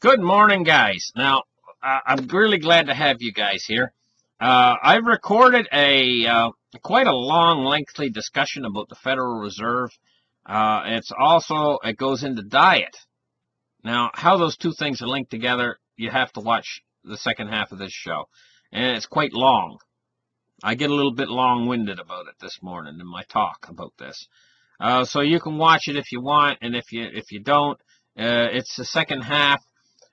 Good morning, guys. Now, I'm really glad to have you guys here. I've recorded quite a long, lengthy discussion about the Federal Reserve. It goes into diet. Now, how those two things are linked together, you have to watch the second half of this show. And it's quite long. I get a little bit long-winded about it this morning in my talk about this. So you can watch it if you want, and if you don't, it's the second half.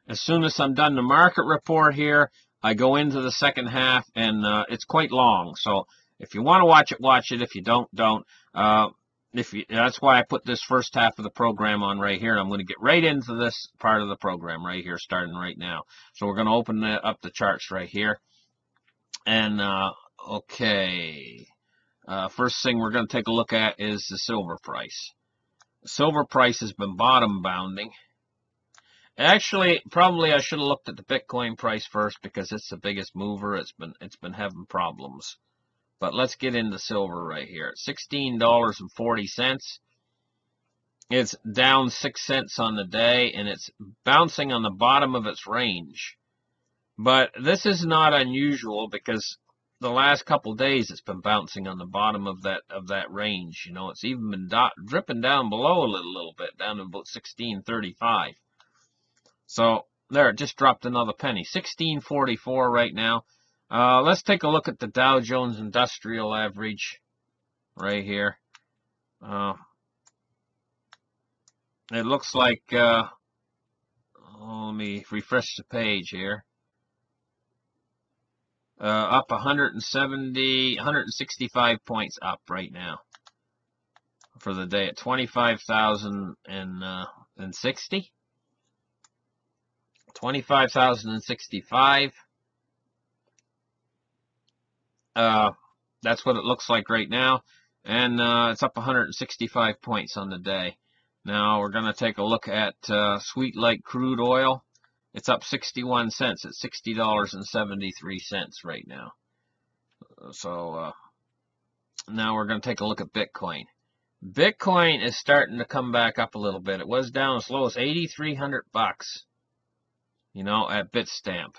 As soon as I'm done the market report here, I go into the second half, and it's quite long. So if you want to watch it, watch it. If you don't, don't. That's why I put this first half of the program on right here. I'm going to get right into this part of the program right here, starting right now. So we're going to open up the charts right here. And, okay. First thing we're going to take a look at is the silver price. The silver price has been bottom bounding. Actually, probably I should have looked at the Bitcoin price first because it's the biggest mover. It's been having problems. But let's get into silver right here. $16.40. It's down 6 cents on the day, and it's bouncing on the bottom of its range. But this is not unusual because the last couple of days it's been bouncing on the bottom of that range. You know, it's even been dripping down below a little bit, down to about 16.35. So there, it just dropped another penny. 16.44 right now. Let's take a look at the Dow Jones Industrial Average right here. It looks like, let me refresh the page here. Up 165 points up right now for the day at 25,060. 25,065. That's what it looks like right now, and it's up 165 points on the day. Now we're going to take a look at sweet light crude oil. It's up 61 cents at $60.73 right now. So now we're going to take a look at Bitcoin. Bitcoin is starting to come back up a little bit. It was down as low as $8,300. You know, at Bitstamp.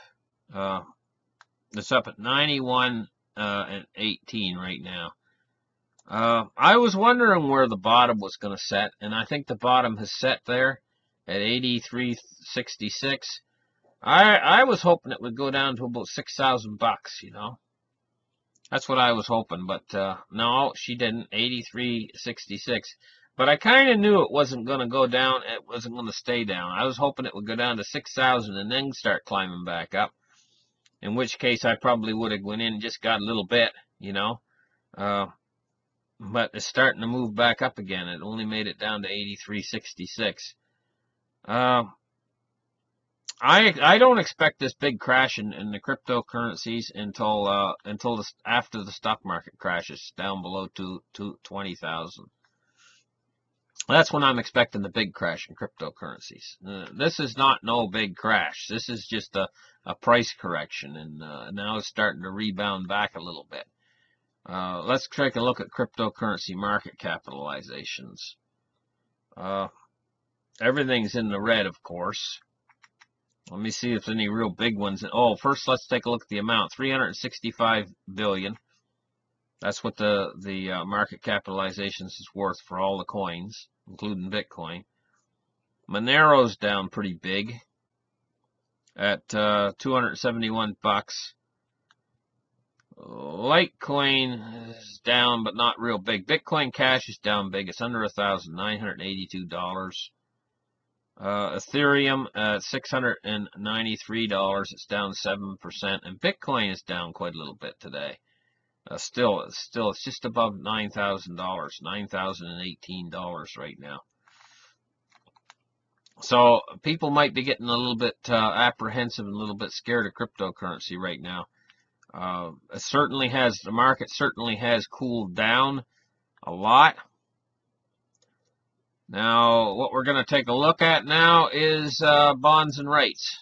It's up at 91 and 18 right now. I was wondering where the bottom was going to set, and I think the bottom has set there at 83.66. I was hoping it would go down to about $6,000, you know. That's what I was hoping, but no, she didn't. 83.66. But I kind of knew it wasn't going to go down. It wasn't going to stay down. I was hoping it would go down to 6,000 and then start climbing back up. In which case, I probably would have went in and just got a little bit, you know. But it's starting to move back up again. It only made it down to 83.66. I don't expect this big crash in the cryptocurrencies until after the stock market crashes down below 20,000. That's when I'm expecting the big crash in cryptocurrencies. This is not no big crash. This is just a price correction, and now it's starting to rebound back a little bit. Let's take a look at cryptocurrency market capitalizations. Everything's in the red, of course. Let me see if there's any real big ones. Oh, first let's take a look at the amount. 365 billion. That's what the market capitalizations is worth for all the coins, including Bitcoin. Monero's down pretty big at $271. Litecoin is down, but not real big. Bitcoin Cash is down big. It's under $1,982. Ethereum at $693. It's down 7%, and Bitcoin is down quite a little bit today. Still, it's just above $9,000, $9,018 right now. So people might be getting a little bit apprehensive and a little bit scared of cryptocurrency right now. The market certainly has cooled down a lot. Now, what we're going to take a look at now is bonds and rates.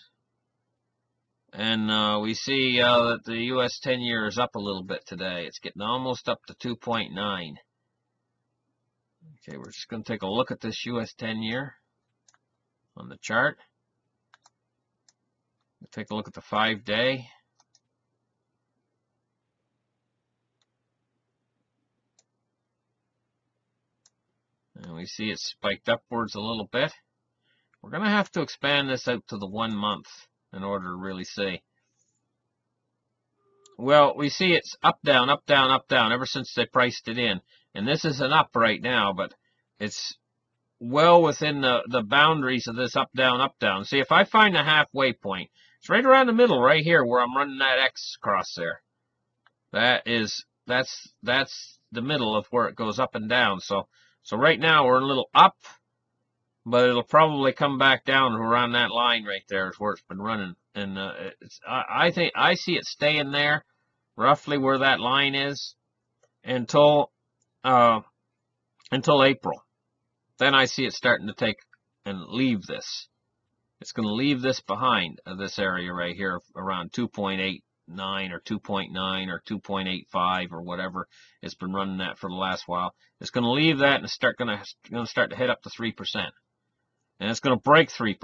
And we see that the U.S. 10-year is up a little bit today. It's getting almost up to 2.9. Okay, we're just going to take a look at this U.S. 10-year on the chart. Take a look at the 5-day. And we see it spiked upwards a little bit. We're going to have to expand this out to the 1 month in order to really see. Well, we see it's up, down, up, down, up, down ever since they priced it in. And this is an up right now, but it's well within the boundaries of this up, down, up, down. See, if I find the halfway point, it's right around the middle right here where I'm running that X across there. That's the middle of where it goes up and down. So right now we're a little up, but it'll probably come back down around that line right there is where it's been running. And I think I see it staying there, roughly where that line is, until April. Then I see it starting to take and leave this. It's going to leave this behind, this area right here around 2.89 or 2.9 or 2.85 or whatever it's been running at for the last while. It's going to leave that and going to start to head up to 3%. And it's going to break 3%.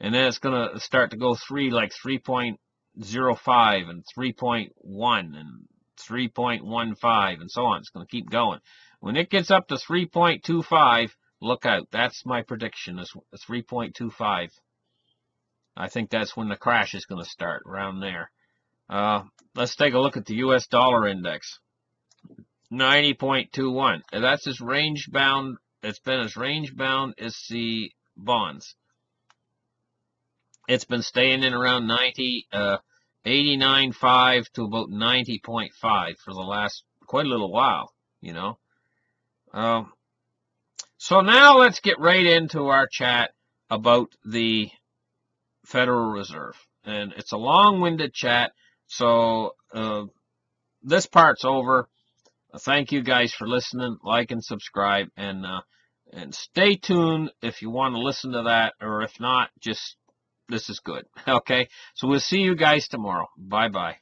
And then it's going to start to go like 3.05 and 3.1 and 3.15 and so on. It's going to keep going. When it gets up to 3.25, look out. That's my prediction, is 3.25. I think that's when the crash is going to start, around there. Let's take a look at the U.S. dollar index. 90.21. That's as range bound. It's been as range bound as the bonds. It's been staying in around 89.5 to about 90.5 for the last quite a little while, you know. So now let's get right into our chat about the Federal Reserve. And it's a long-winded chat, so this part's over. Thank you guys for listening. Like and subscribe, and stay tuned if you want to listen to that, or if not, just this is good. Okay, so we'll see you guys tomorrow. Bye-bye.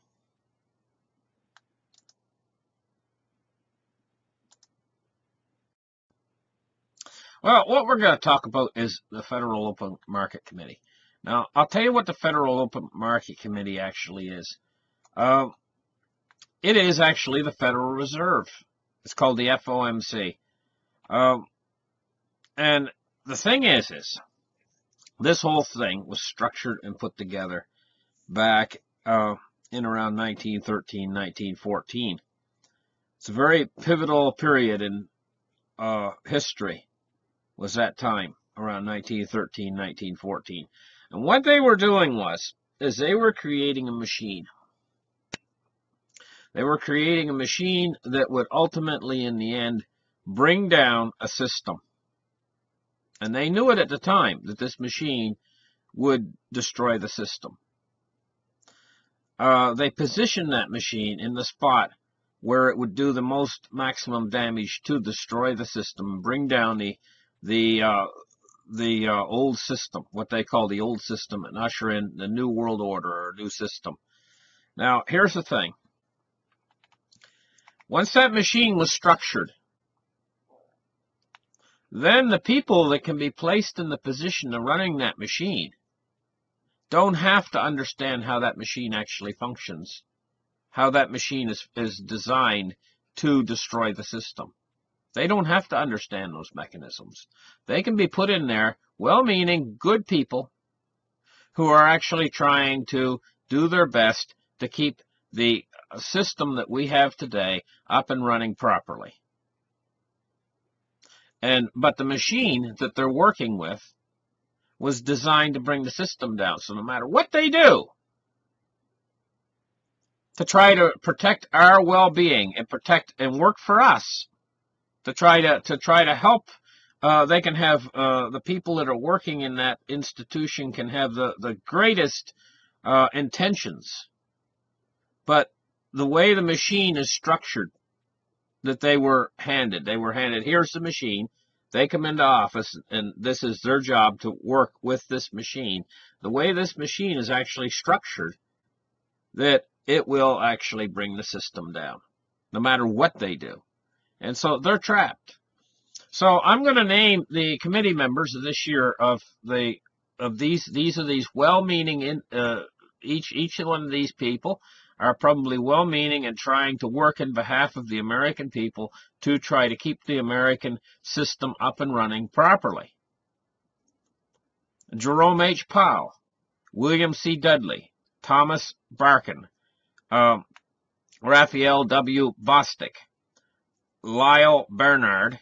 Well, what we're going to talk about is the Federal Open Market Committee. Now, I'll tell you what the Federal Open Market Committee actually is. It is actually the Federal Reserve. It's called the FOMC. And the thing is this whole thing was structured and put together back in around 1913, 1914. It's a very pivotal period in history, was that time, around 1913, 1914. And what they were doing is they were creating a machine. They were creating a machine that would ultimately, in the end, bring down a system. And they knew it at the time, that this machine would destroy the system. They positioned that machine in the spot where it would do the most maximum damage to destroy the system, bring down the old system, what they call the old system, and usher in the new world order, or new system. Now, here's the thing. Once that machine was structured, then the people that can be placed in the position of running that machine don't have to understand how that machine actually functions, how that machine is designed to destroy the system. They don't have to understand those mechanisms. They can be put in there, well-meaning, good people who are actually trying to do their best to keep the system that we have today up and running properly. But the machine that they're working with was designed to bring the system down. So no matter what they do to try to protect our well-being and protect and work for us, to try to help, they can have the people that are working in that institution can have the greatest intentions, but the way the machine is structured, that they were handed, here's the machine. They come into office, and this is their job, to work with this machine. The way this machine is actually structured, that it will actually bring the system down, no matter what they do. And so they're trapped. So I'm going to name the committee members of this year of the these are these well-meaning each one of these people are probably well-meaning and trying to work in behalf of the American people to try to keep the American system up and running properly. Jerome H. Powell, William C. Dudley, Thomas Barkin, Raphael W. Bostic, Lyle Bernard,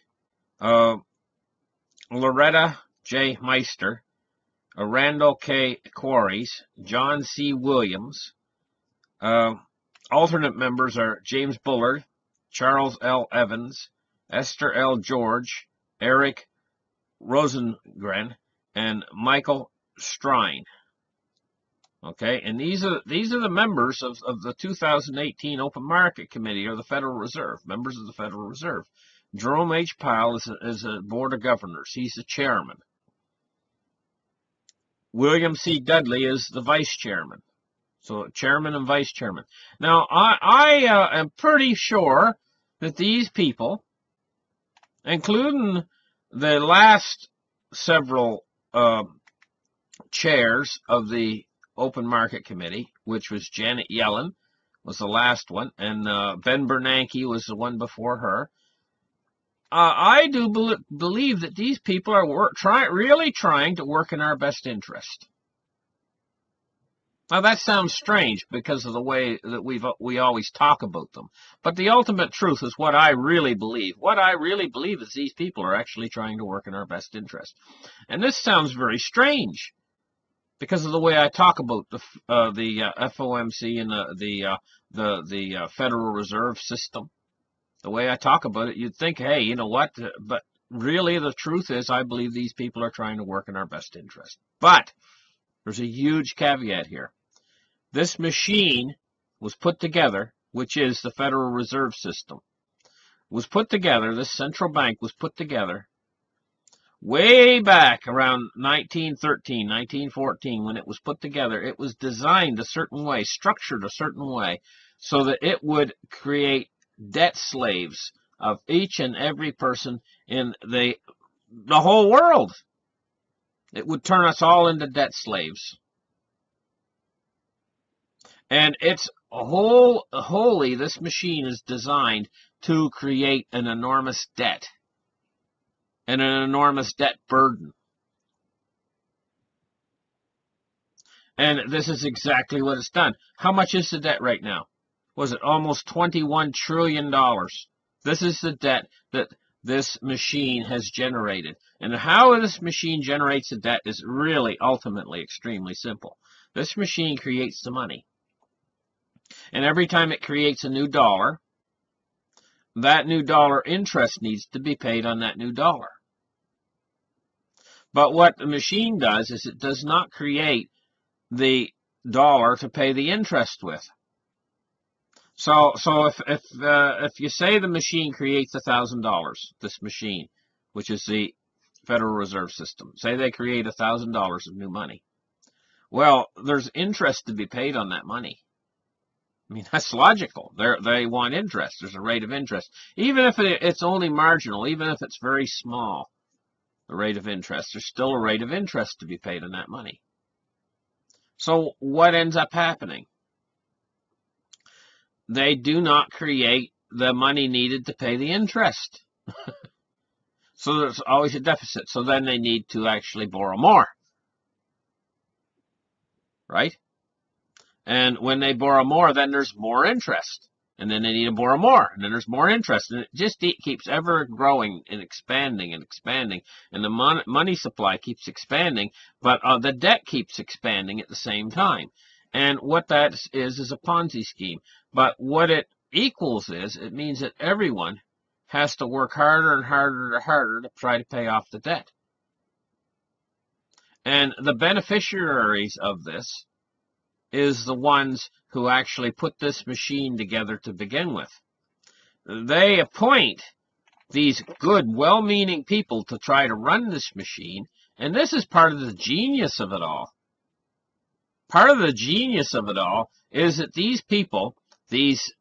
Loretta J. Meister, Randall K. Quarries, John C. Williams. Alternate members are James Bullard, Charles L. Evans, Esther L. George, Eric Rosengren, and Michael Strine. Okay, and these are the members of the 2018 Open Market Committee, or the Federal Reserve, members of the Federal Reserve. Jerome H. Powell is a board of governors. He's the chairman. William C. Dudley is the vice chairman. So chairman and vice chairman. Now, I am pretty sure that these people, including the last several chairs of the Open Market Committee, which was Janet Yellen, was the last one, and Ben Bernanke was the one before her. I do believe that these people are really trying to work in our best interest. Now that sounds strange because of the way that we always talk about them, but the ultimate truth is what I really believe. What I really believe is these people are actually trying to work in our best interest, and this sounds very strange because of the way I talk about the FOMC and the Federal Reserve System. The way I talk about it, you'd think, hey, you know what? But really, the truth is, I believe these people are trying to work in our best interest. But there's a huge caveat here. This machine was put together, which is the Federal Reserve System, was put together, this central bank was put together way back around 1913, 1914, when it was put together. It was designed a certain way, structured a certain way, so that it would create debt slaves of each and every person in the whole world. It would turn us all into debt slaves. And it's wholly, this machine is designed to create an enormous debt and an enormous debt burden. And this is exactly what it's done. How much is the debt right now? Was it almost $21 trillion? This is the debt that this machine has generated. And how this machine generates the debt is really ultimately extremely simple. This machine creates the money. And every time it creates a new dollar, that new dollar interest needs to be paid on that new dollar. But what the machine does is it does not create the dollar to pay the interest with. So if you say the machine creates $1,000, this machine, which is the Federal Reserve System, say they create $1,000 of new money. Well, there's interest to be paid on that money. I mean, that's logical. They want interest. There's a rate of interest. Even if it's only marginal, even if it's very small, the rate of interest, there's still a rate of interest to be paid on that money. So what ends up happening? They do not create the money needed to pay the interest. So there's always a deficit. So then they need to actually borrow more. Right? And when they borrow more, then there's more interest. And then they need to borrow more. And then there's more interest. And it just keeps ever growing and expanding and expanding. And the money supply keeps expanding. But the debt keeps expanding at the same time. And what that is a Ponzi scheme. But what it equals is, it means that everyone has to work harder and harder and harder to try to pay off the debt. And the beneficiaries of this is the ones who actually put this machine together to begin with. They appoint these good, well-meaning people to try to run this machine, and this is part of the genius of it all. Part of the genius of it all is that these people, these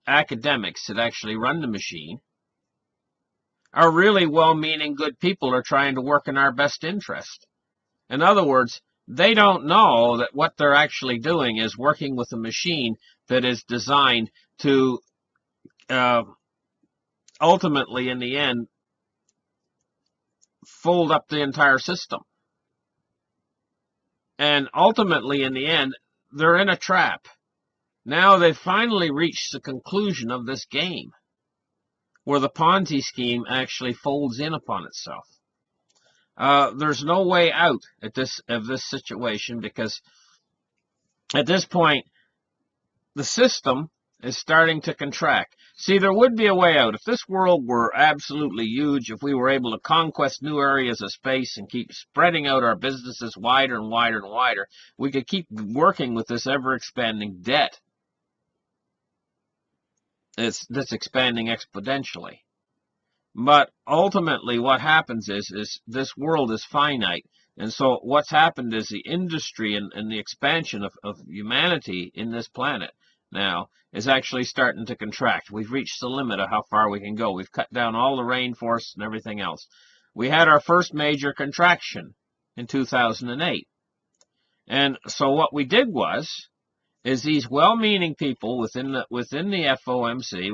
academics that actually run the machine, are really well-meaning good people who are trying to work in our best interest. In other words, they don't know that what they're actually doing is working with a machine that is designed to ultimately, in the end, fold up the entire system. And ultimately, in the end, they're in a trap. Now they've finally reached the conclusion of this game, where the Ponzi scheme actually folds in upon itself. There's no way out of this situation, because at this point, the system is starting to contract. See, there would be a way out. If this world were absolutely huge, if we were able to conquest new areas of space and keep spreading out our businesses wider and wider and wider, we could keep working with this ever-expanding debt. That's expanding exponentially. But ultimately what happens is this world is finite. And so what's happened is the industry and the expansion of humanity in this planet now is actually starting to contract. We've reached the limit of how far we can go. We've cut down all the rainforests and everything else. We had our first major contraction in 2008. And so what we did is these well-meaning people within the FOMC,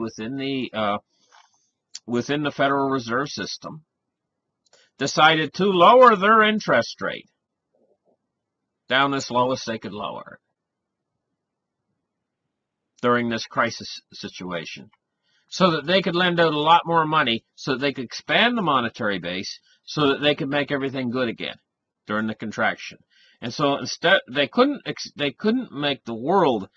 within the Federal Reserve System, decided to lower their interest rate down as low as they could lower it during this crisis situation, so that they could lend out a lot more money, so that they could expand the monetary base, so that they could make everything good again during the contraction. And so instead, they couldn't make the world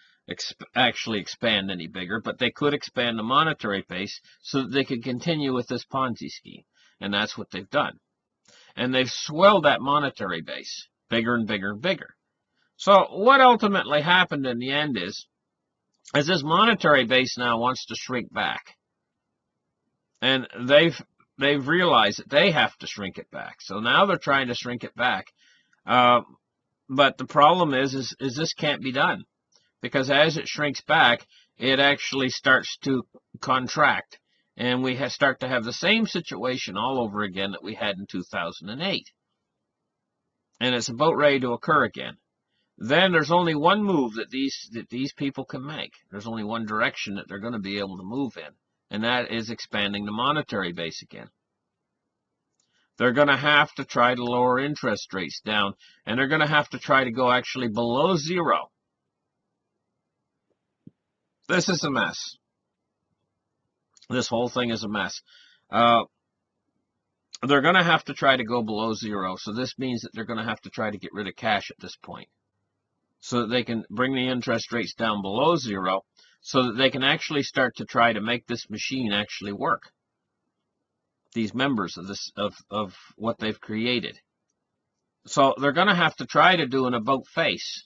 actually expand any bigger, but they could expand the monetary base so that they could continue with this Ponzi scheme. And that's what they've done. And they've swelled that monetary base bigger and bigger and bigger. So what ultimately happened in the end is this monetary base now wants to shrink back. And they've realized that they have to shrink it back. So now they're trying to shrink it back. But the problem is this can't be done. Because as it shrinks back, it actually starts to contract. And we start to have the same situation all over again that we had in 2008. And it's about ready to occur again. Then there's only one move that these people can make. There's only one direction that they're going to be able to move in. And that is expanding the monetary base again. They're going to have to try to lower interest rates down. And they're going to have to try to go actually below zero. This is a mess. This whole thing is a mess. They're going to have to try to go below zero. So this means that they're going to have to try to get rid of cash at this point, so that they can bring the interest rates down below zero, so that they can actually start to try to make this machine actually work. These members of this of what they've created. So they're going to have to try to do an about face.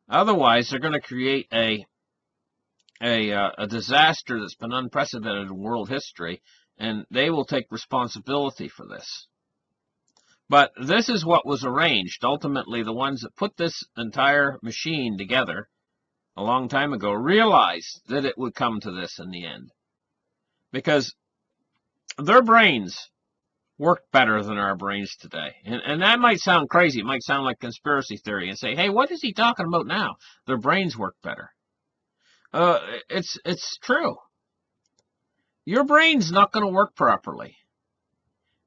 Otherwise, they're going to create a disaster that's been unprecedented in world history, and they will take responsibility for this. But this is what was arranged. Ultimately, the ones that put this entire machine together a long time ago realized that it would come to this in the end. Because their brains work better than our brains today. And that might sound crazy. It might sound like conspiracy theory and say, hey, what is he talking about now? Their brains work better. It's true. Your brain's not going to work properly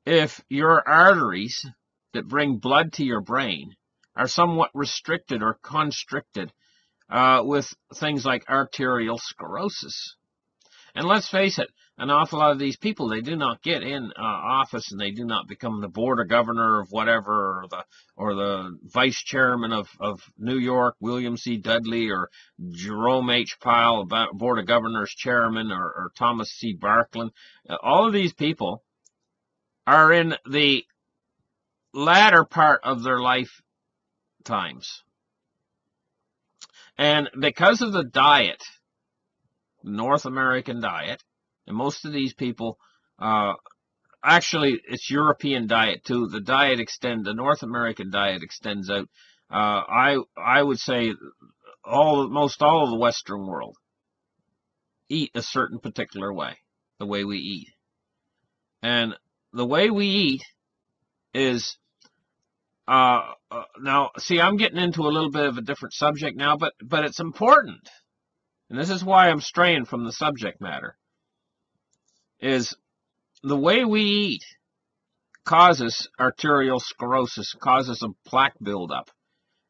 if your arteries that bring blood to your brain are somewhat restricted or constricted with things like arterial sclerosis. And let's face it, an awful lot of these people, they do not get in office, and they do not become the board of governor of whatever, or the vice chairman of New York, William C. Dudley, or Jerome H. Powell, board of governors chairman, or Thomas C. Barkland. All of these people are in the latter part of their lifetimes. And because of the diet, North American diet, and most of these people, actually it's European diet too. The North American diet extends out. I would say most all of the Western world eat a certain particular way, the way we eat. And the way we eat is Now, see, I'm getting into a little bit of a different subject now, but it's important. And this is why I'm straying from the subject matter, is the way we eat causes arterial sclerosis, causes a plaque buildup.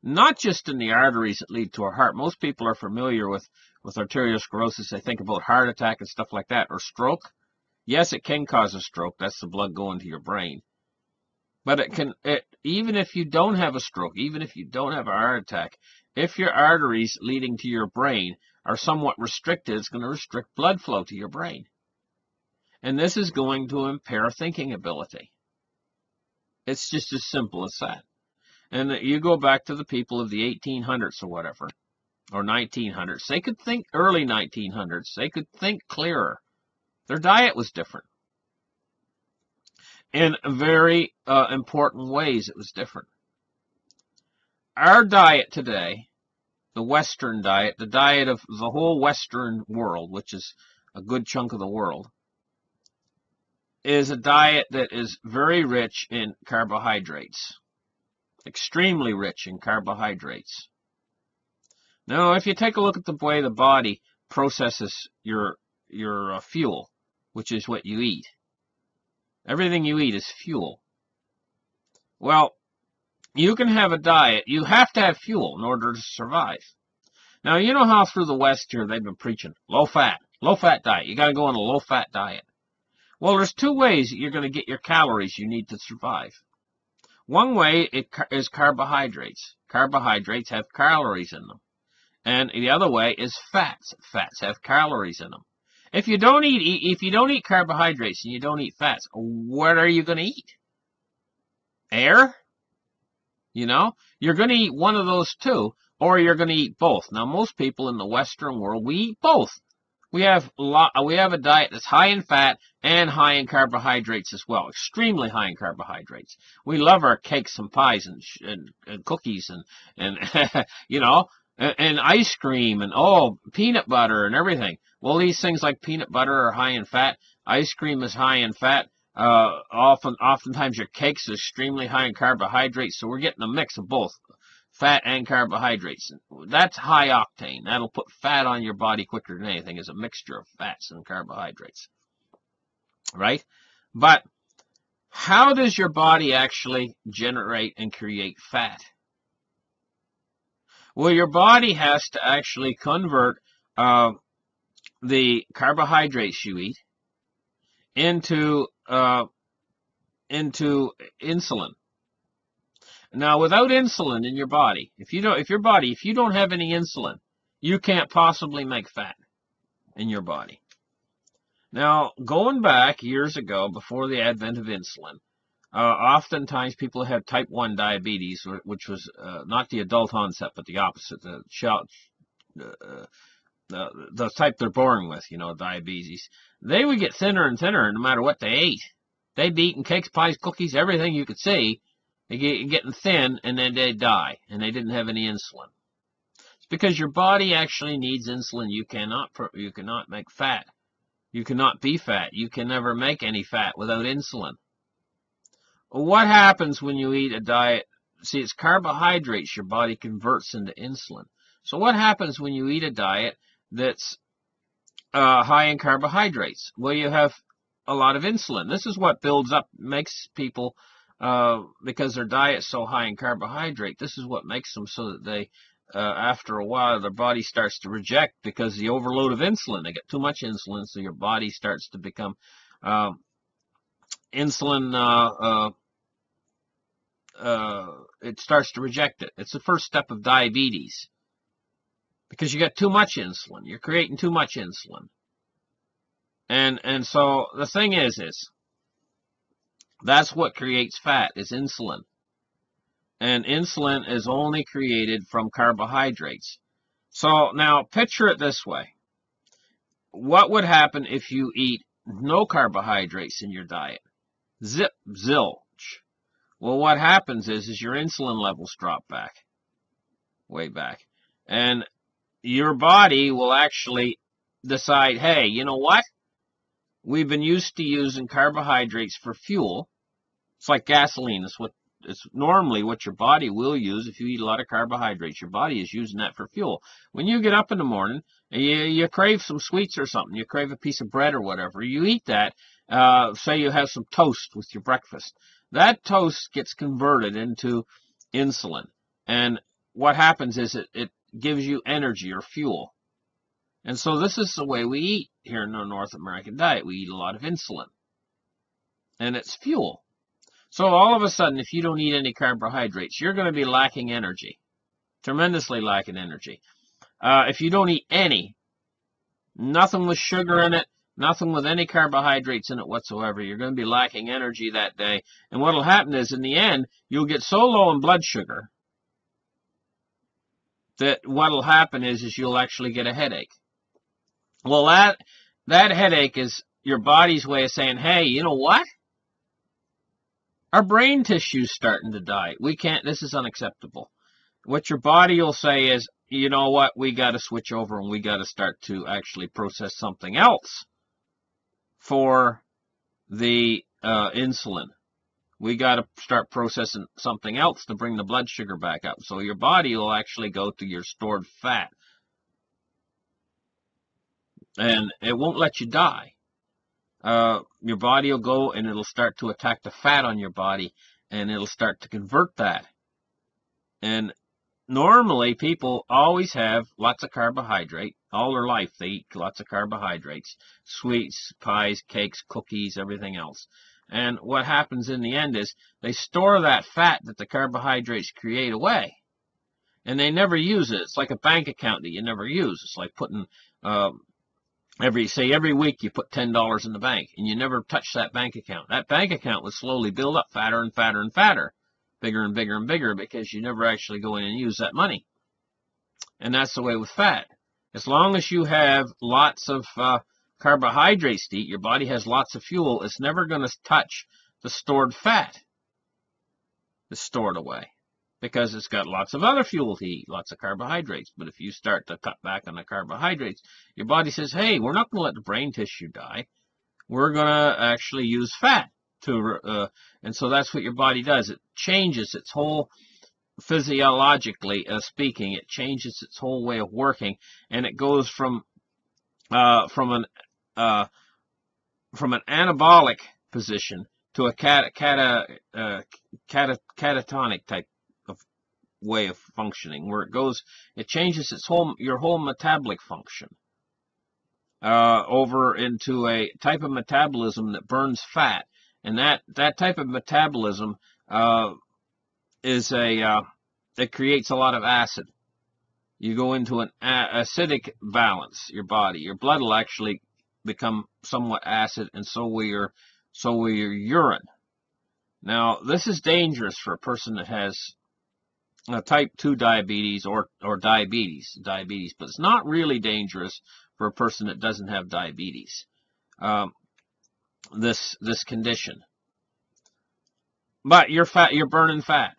Not just in the arteries that lead to our heart. Most people are familiar with arterial sclerosis. They think about heart attack and stuff like that, or stroke. Yes, it can cause a stroke. That's the blood going to your brain. But even if you don't have a stroke, even if you don't have a heart attack, if your arteries leading to your brain are somewhat restricted, it's going to restrict blood flow to your brain. And this is going to impair thinking ability. It's just as simple as that. And you go back to the people of the 1800s or whatever, or 1900s. They could think, early 1900s, they could think clearer. Their diet was different. In very important ways, it was different. Our diet today, the Western diet, the diet of the whole Western world, which is a good chunk of the world, is a diet that is very rich in carbohydrates. Extremely rich in carbohydrates. Now, if you take a look at the way the body processes your fuel, which is what you eat. Everything you eat is fuel. Well, you can have a diet. You have to have fuel in order to survive. Now, you know how through the West here they've been preaching low fat diet. You got to go on a low fat diet. Well, there's two ways that you're going to get your calories you need to survive. One way is carbohydrates. Carbohydrates have calories in them. And the other way is fats. Fats have calories in them. If you don't eat carbohydrates and you don't eat fats, what are you going to eat? Air? You know, you're going to eat one of those two, or you're going to eat both. Now, most people in the Western world, we eat both. We have a diet that's high in fat and high in carbohydrates as well, extremely high in carbohydrates. We love our cakes and pies and cookies and you know, and ice cream and peanut butter and everything. Well, these things like peanut butter are high in fat. Ice cream is high in fat. Oftentimes your cakes are extremely high in carbohydrates. So we're getting a mix of both fat and carbohydrates. That's high octane. That'll put fat on your body quicker than anything, is a mixture of fats and carbohydrates. Right? But how does your body actually generate and create fat? Well, your body has to actually convert the carbohydrates you eat into insulin. Now, without insulin in your body, if you don't have any insulin, you can't possibly make fat in your body. Now, going back years ago, before the advent of insulin, oftentimes people had type 1 diabetes, which was not the adult onset, but the opposite, the type they're born with, you know, diabetes. They would get thinner and thinner no matter what they ate. They'd be eating cakes, pies, cookies, everything you could see. They get getting thin, and then they die, and they didn't have any insulin. It's because your body actually needs insulin. You cannot make fat. You cannot be fat. You can never make any fat without insulin. What happens when you eat a diet? See, it's carbohydrates your body converts into insulin. So what happens when you eat a diet that's high in carbohydrates? Well, you have a lot of insulin. This is what builds up, makes people, because their diet's so high in carbohydrate, this is what makes them so that they, after a while, their body starts to reject because the overload of insulin. They get too much insulin, so your body starts to become insulin, it starts to reject it. It's the first step of diabetes because you got too much insulin. You're creating too much insulin. And so the thing is that's what creates fat, is insulin. And insulin is only created from carbohydrates. So now picture it this way. What would happen if you eat no carbohydrates in your diet? Zilch. Well, what happens is your insulin levels drop back, way back. And your body will actually decide, hey, you know what? We've been used to using carbohydrates for fuel. It's like gasoline. It's what it's normally what your body will use if you eat a lot of carbohydrates. Your body is using that for fuel. When you get up in the morning and you crave some sweets or something, you crave a piece of bread or whatever, you eat that, say you have some toast with your breakfast. That toast gets converted into insulin. And what happens is it gives you energy or fuel. And so this is the way we eat here in the North American diet. We eat a lot of insulin. And it's fuel. So all of a sudden, if you don't eat any carbohydrates, you're going to be lacking energy. Tremendously lacking energy. If you don't eat any, nothing with sugar in it, nothing with any carbohydrates in it whatsoever, you're going to be lacking energy that day. And what will happen is, in the end, you'll get so low in blood sugar that what will happen is you'll actually get a headache. Well, that headache is your body's way of saying, hey, you know what? Our brain tissue's starting to die. We can't, this is unacceptable. What your body will say is, you know what, we got to switch over and we got to start to actually process something else for the insulin. We got to start processing something else to bring the blood sugar back up. So your body will actually go to your stored fat. And it won't let you die. Your body will go and it'll start to attack the fat on your body, and it'll start to convert that. And normally people always have lots of carbohydrate. All their life they eat lots of carbohydrates. Sweets, pies, cakes, cookies, everything else. And what happens in the end is they store that fat that the carbohydrates create away. And they never use it. It's like a bank account that you never use. It's like putting... every week you put $10 in the bank and you never touch that bank account. That bank account would slowly build up fatter and fatter and fatter, bigger and bigger and bigger, because you never actually go in and use that money. And that's the way with fat. As long as you have lots of carbohydrates to eat, your body has lots of fuel, it's never going to touch the stored fat that's stored away, because it's got lots of other fuel to eat, lots of carbohydrates. But if you start to cut back on the carbohydrates, your body says, hey, we're not going to let the brain tissue die. We're going to actually use fat. And so that's what your body does. It changes its whole, physiologically speaking, it changes its whole way of working. And it goes from an anabolic position to a catatonic type way of functioning, where it changes your whole metabolic function over into a type of metabolism that burns fat. And that type of metabolism it creates a lot of acid. You go into an acidic balance, your body. Your blood will actually become somewhat acid, and so will your urine. Now, this is dangerous for a person that has type 2 diabetes or diabetes, but it's not really dangerous for a person that doesn't have diabetes, this condition. But you're burning fat,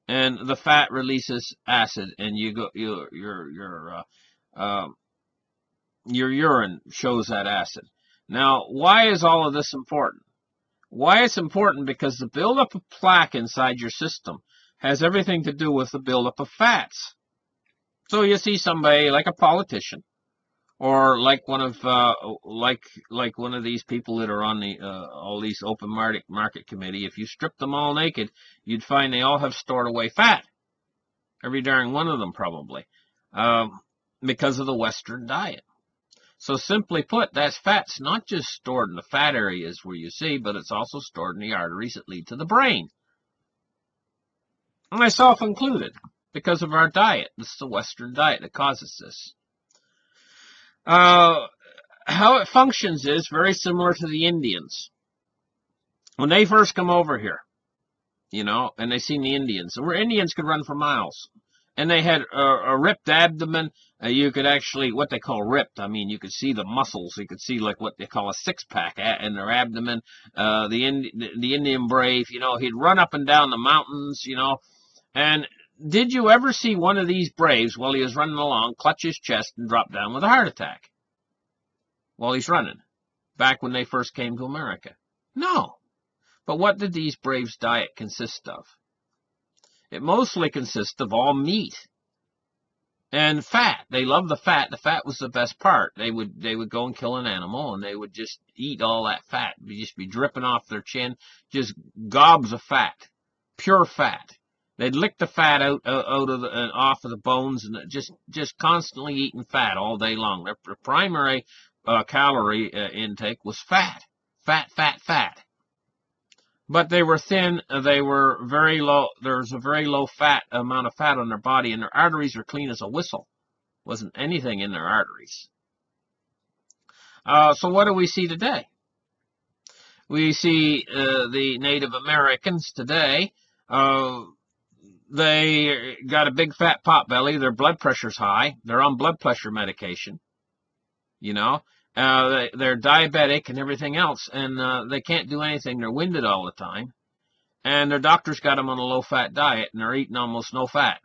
and the fat releases acid, and your urine shows that acid. Now, why is all of this important? Why it's important? Because the buildup of plaque inside your system has everything to do with the buildup of fats. So you see somebody like a politician, or like one of these people that are on the all these open market committee. If you strip them all naked, you'd find they all have stored away fat. Every darn one of them, probably, because of the Western diet. So simply put, that fat's not just stored in the fat areas where you see, but it's also stored in the arteries that lead to the brain. Myself included, because of our diet. This is the Western diet that causes this. How it functions is very similar to the Indians. When they first come over here, and they seen the Indians, where Indians could run for miles, and they had a ripped abdomen. You could actually, what they call ripped, I mean, you could see the muscles. You could see like what they call a six-pack in their abdomen. The Indian brave, he'd run up and down the mountains, and did you ever see one of these braves while he was running along clutch his chest and drop down with a heart attack while he's running, back when they first came to America? No. But what did these braves' diet consist of? it mostly consists of all meat and fat. They love the fat. The fat was the best part. They would go and kill an animal, and they would just eat all that fat. It'd just be dripping off their chin, just gobs of fat, pure fat. They'd lick the fat out of the off of the bones, and just constantly eating fat all day long. Their primary calorie intake was fat, fat, fat, fat. But they were thin. They were very low. There was a very low amount of fat on their body, and their arteries were clean as a whistle. Wasn't anything in their arteries. So what do we see today? We see the Native Americans today. They got a big fat pot belly. Their blood pressure's high. They're on blood pressure medication. You know, they're diabetic and everything else, and they can't do anything. They're winded all the time. And their doctors got them on a low-fat diet, and they're eating almost no fat.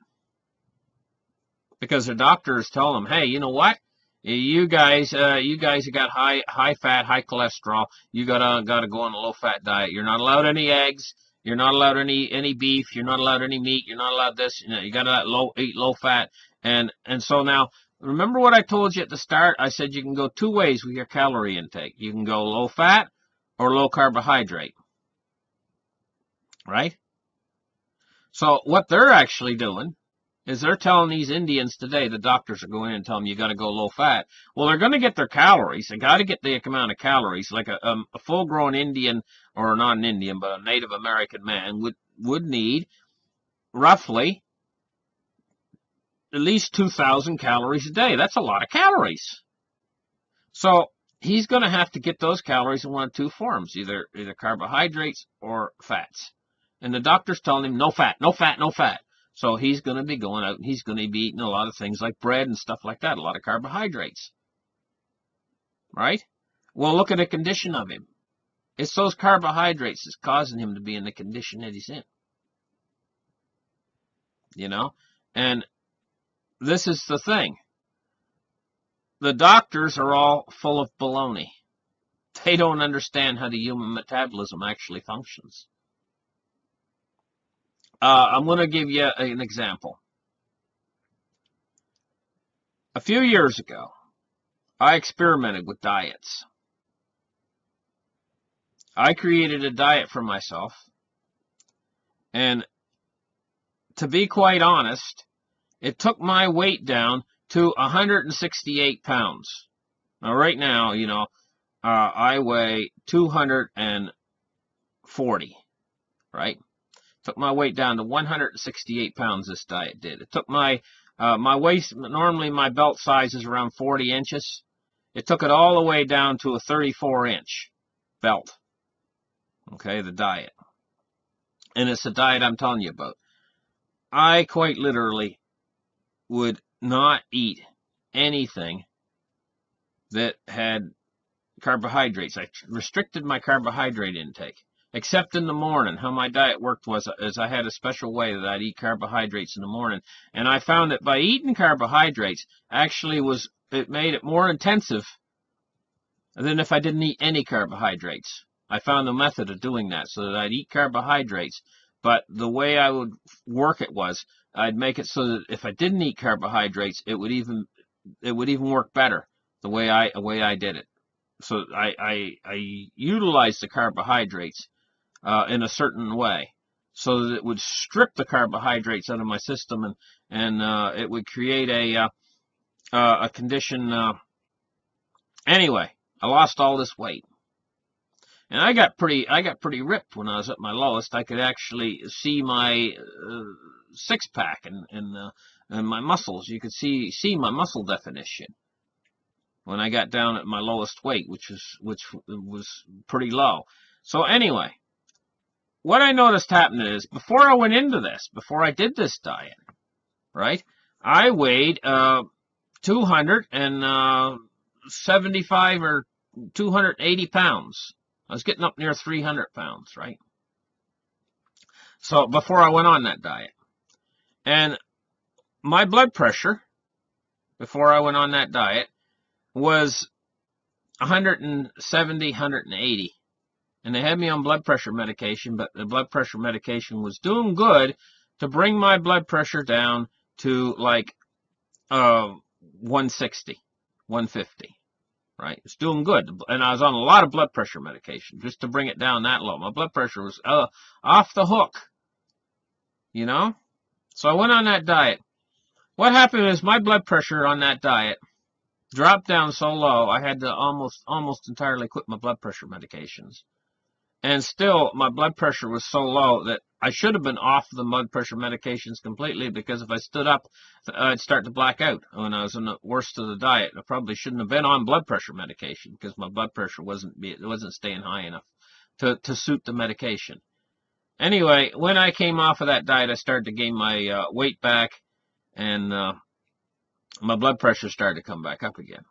Because their doctors tell them, hey, you know what? You guys have got high fat, high cholesterol. You gotta go on a low-fat diet. You're not allowed any eggs. You're not allowed any beef. You're not allowed any meat. You're not allowed this. You gotta eat low fat. And so now, remember what I told you at the start? I said you can go two ways with your calorie intake. You can go low fat or low carbohydrate. Right? So what they're actually doing is they're telling these Indians today, the doctors are going in and telling them you got to go low fat. Well, they're going to get their calories. They got to get the amount of calories. Like a full-grown Indian, or not an Indian, but a Native American man would need roughly at least 2,000 calories a day. That's a lot of calories. So he's going to have to get those calories in one of two forms, either carbohydrates or fats. And the doctor's telling him no fat, no fat, no fat. So he's going to be going out and he's going to be eating a lot of things like bread and stuff like that, a lot of carbohydrates. Right? Well, look at the condition of him. It's those carbohydrates that's causing him to be in the condition that he's in. You know? And this is the thing. The doctors are all full of baloney. They don't understand how the human metabolism actually functions. I'm going to give you an example. A few years ago, I experimented with diets. I created a diet for myself, and to be quite honest, it took my weight down to 168 pounds. Now, right now, you know, I weigh 240, right? Took my weight down to 168 pounds, this diet did. It took my waist, normally my belt size is around 40 inches. It took it all the way down to a 34-inch belt. Okay, the diet. And it's the diet I'm telling you about. I quite literally would not eat anything that had carbohydrates. I restricted my carbohydrate intake. Except in the morning. How my diet worked was I had a special way that I'd eat carbohydrates in the morning. And I found that by eating carbohydrates, actually it made it more intensive than if I didn't eat any carbohydrates. I found the method of doing that so that I'd eat carbohydrates, but the way I would work it was I'd make it so that if I didn't eat carbohydrates, it would even work better the way I did it. So I utilized the carbohydrates in a certain way, so that it would strip the carbohydrates out of my system, and it would create a condition. Anyway, I lost all this weight, and I got pretty ripped when I was at my lowest. I could actually see my six-pack and my muscles. You could see my muscle definition when I got down at my lowest weight, which was pretty low. So anyway, what I noticed happening is, before I went into this, before I did this diet, right, I weighed 275 or 280 pounds. I was getting up near 300 pounds, right? So before I went on that diet. And my blood pressure, before I went on that diet, was 170, 180. And they had me on blood pressure medication, but the blood pressure medication was doing good, to bring my blood pressure down to like 160, 150. Right? It's doing good. And I was on a lot of blood pressure medication just to bring it down that low. My blood pressure was off the hook, you know? So I went on that diet. What happened is my blood pressure on that diet dropped down so low, I had to almost entirely quit my blood pressure medications. And still, my blood pressure was so low that I should have been off the blood pressure medications completely, because if I stood up, I'd start to black out when I was in the worst of the diet. I probably shouldn't have been on blood pressure medication because my blood pressure wasn't staying high enough to suit the medication. Anyway, when I came off of that diet, I started to gain my weight back, and my blood pressure started to come back up again.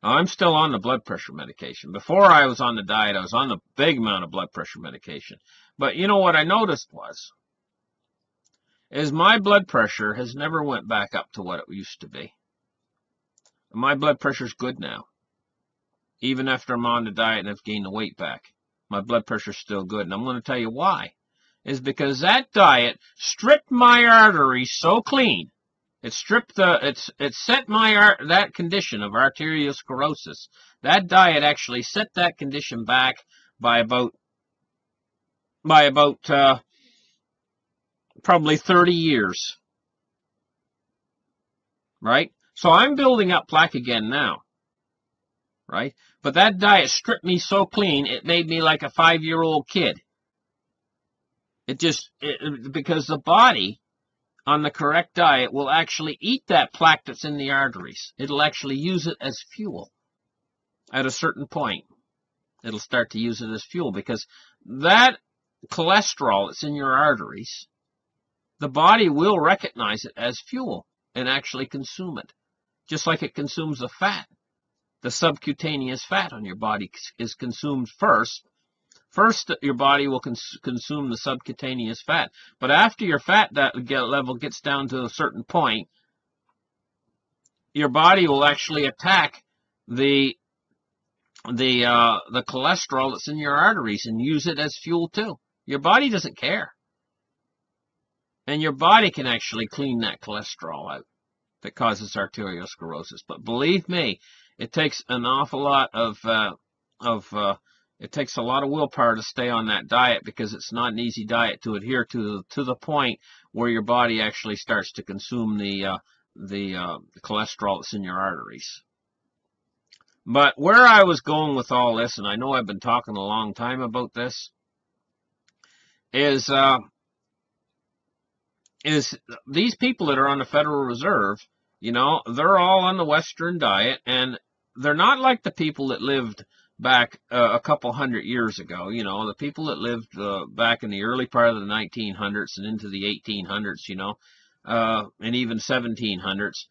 Now, I'm still on the blood pressure medication. Before I was on the diet, I was on a big amount of blood pressure medication. But you know what I noticed is my blood pressure has never went back up to what it used to be. My blood pressure's good now. Even after I'm on the diet and I've gained the weight back, my blood pressure's still good. And I'm going to tell you why. Is because that diet stripped my arteries so clean. It stripped it set that condition of arteriosclerosis. That diet actually set that condition back by about probably 30 years. Right? So I'm building up plaque again now. Right? But that diet stripped me so clean, it made me like a 5-year-old kid. Because the body on the correct diet will actually eat that plaque that's in the arteries. It'll actually use it as fuel. At a certain point, it'll start to use it as fuel, because that cholesterol that's in your arteries, the body will recognize it as fuel and actually consume it. Just like it consumes the fat. The subcutaneous fat on your body is consumed first. First, your body will consume the subcutaneous fat. But after your fat level gets down to a certain point, your body will actually attack the cholesterol that's in your arteries and use it as fuel too. Your body doesn't care. And your body can actually clean that cholesterol out that causes arteriosclerosis. But believe me, it takes an awful lot it takes a lot of willpower to stay on that diet, because it's not an easy diet to adhere to the point where your body actually starts to consume the cholesterol that's in your arteries. But where I was going with all this, and I know I've been talking a long time about this, is these people that are on the Federal Reserve, you know, they're all on the Western diet, and they're not like the people that lived back a couple hundred years ago. You know, the people that lived back in the early part of the 1900s and into the 1800s, you know, and even 1700s,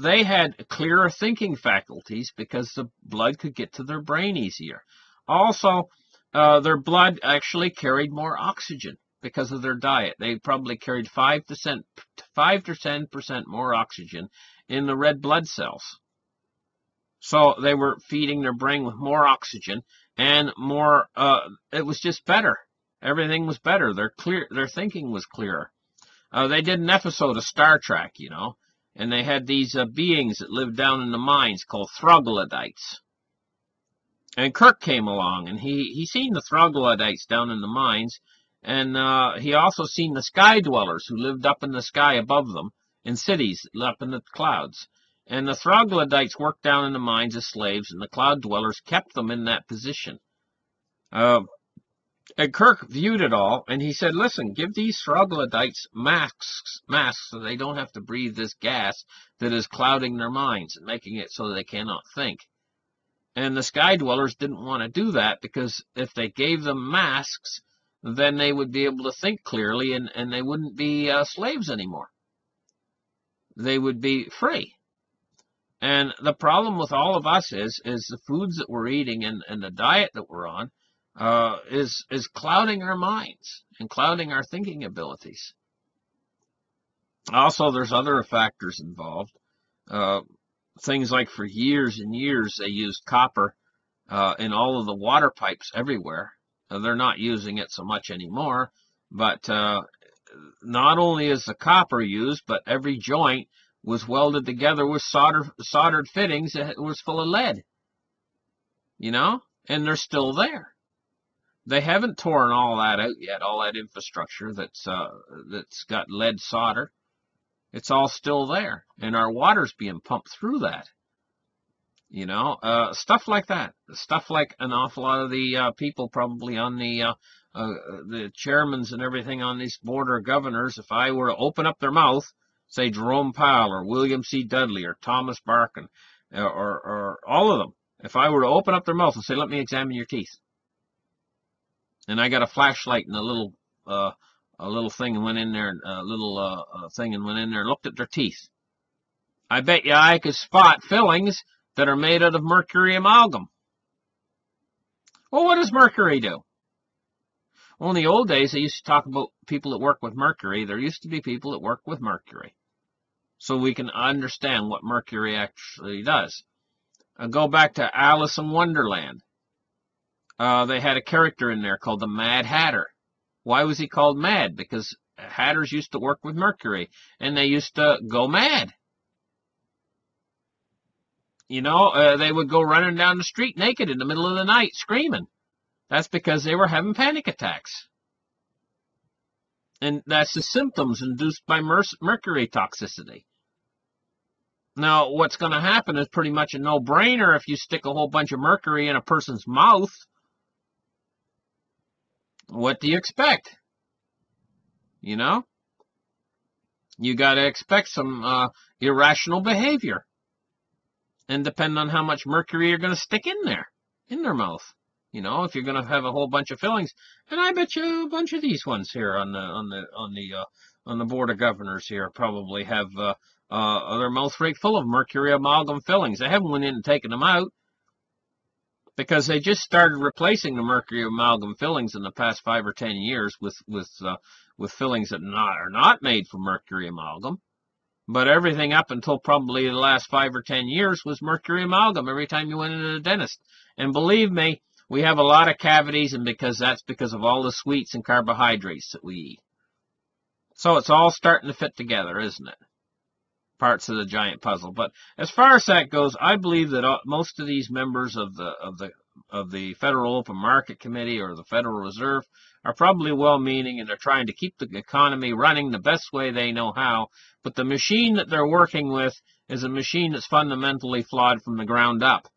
they had clearer thinking faculties because the blood could get to their brain easier. Also, their blood actually carried more oxygen because of their diet. They probably carried 5 to 10% more oxygen in the red blood cells. So they were feeding their brain with more oxygen and more, it was just better. Everything was better. Their thinking was clearer. They did an episode of Star Trek, you know, and they had these beings that lived down in the mines called troglodytes. And Kirk came along, and he seen the troglodytes down in the mines, and he also seen the sky dwellers who lived up in the sky above them, in cities up in the clouds. And the troglodytes worked down in the mines as slaves, and the cloud dwellers kept them in that position. And Kirk viewed it all, and he said, listen, give these troglodytes masks so they don't have to breathe this gas that is clouding their minds and making it so they cannot think. And the sky dwellers didn't want to do that, because if they gave them masks, then they would be able to think clearly, and they wouldn't be slaves anymore. They would be free. And the problem with all of us is the foods that we're eating and the diet that we're on is clouding our minds and clouding our thinking abilities. Also, there's other factors involved. Things like for years and years they used copper in all of the water pipes everywhere. They're not using it so much anymore, but not only is the copper used, but every joint was welded together with soldered fittings that was full of lead. And they're still there. They haven't torn all that out yet, all that infrastructure that's got lead solder. It's all still there, and our water's being pumped through that. Stuff like that. Stuff like an awful lot of the people probably on the chairmans and everything on these border governors, if I were to open up their mouth, say Jerome Powell or William C. Dudley or Thomas Barkin or all of them, if I were to open up their mouth and say, let me examine your teeth, and I got a flashlight and a little thing and went in there, thing and went in there and looked at their teeth, I bet you I could spot fillings that are made out of mercury amalgam. Well, what does mercury do? Well, in the old days, they used to talk about people that work with mercury. There used to be people that work with mercury. So we can understand what mercury actually does. Go back to Alice in Wonderland. They had a character in there called the Mad Hatter. Why was he called mad? Because hatters used to work with mercury, and they used to go mad. They would go running down the street naked in the middle of the night, screaming. That's because they were having panic attacks. And that's the symptoms induced by mercury toxicity. Now, what's going to happen is pretty much a no-brainer if you stick a whole bunch of mercury in a person's mouth. What do you expect? You got to expect some irrational behavior. And depend on how much mercury you're going to stick in their mouth. If you're going to have a whole bunch of fillings, and I bet you a bunch of these ones here on the board of governors here probably have their mouth right full of mercury amalgam fillings. They haven't went in and taken them out because they just started replacing the mercury amalgam fillings in the past 5 or 10 years with fillings that are not made from mercury amalgam. But everything up until probably the last 5 or 10 years was mercury amalgam every time you went into the dentist. And believe me, we have a lot of cavities, and that's because of all the sweets and carbohydrates that we eat. So it's all starting to fit together, isn't it? Parts of the giant puzzle. But as far as that goes, I believe that most of these members of the Federal Open Market Committee or the Federal Reserve are probably well-meaning, and they're trying to keep the economy running the best way they know how. But the machine that they're working with is a machine that's fundamentally flawed from the ground up.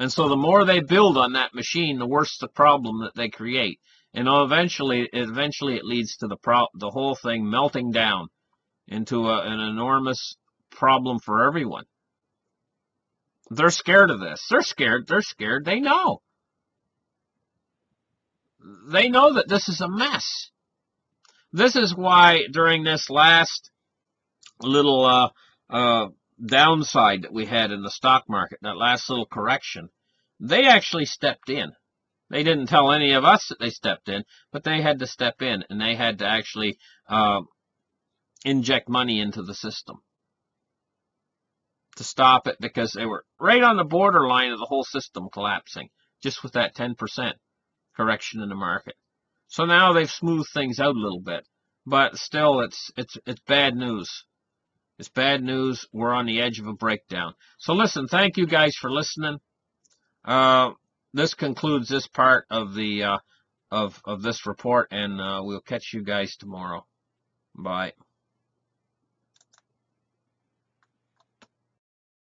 And so the more they build on that machine, the worse the problem that they create. And eventually it leads to the whole thing melting down into an enormous problem for everyone. They're scared of this. They're scared. They know. They know that this is a mess. This is why during this last little downside that we had in the stock market, that last little correction, they actually stepped in. They didn't tell any of us that they stepped in, but they had to step in, and they had to actually inject money into the system to stop it, because they were right on the borderline of the whole system collapsing, just with that 10% correction in the market. So now they've smoothed things out a little bit, but still it's bad news. It's bad news. We're on the edge of a breakdown. So listen, thank you guys for listening. This concludes this part of the of this report, and we'll catch you guys tomorrow. Bye.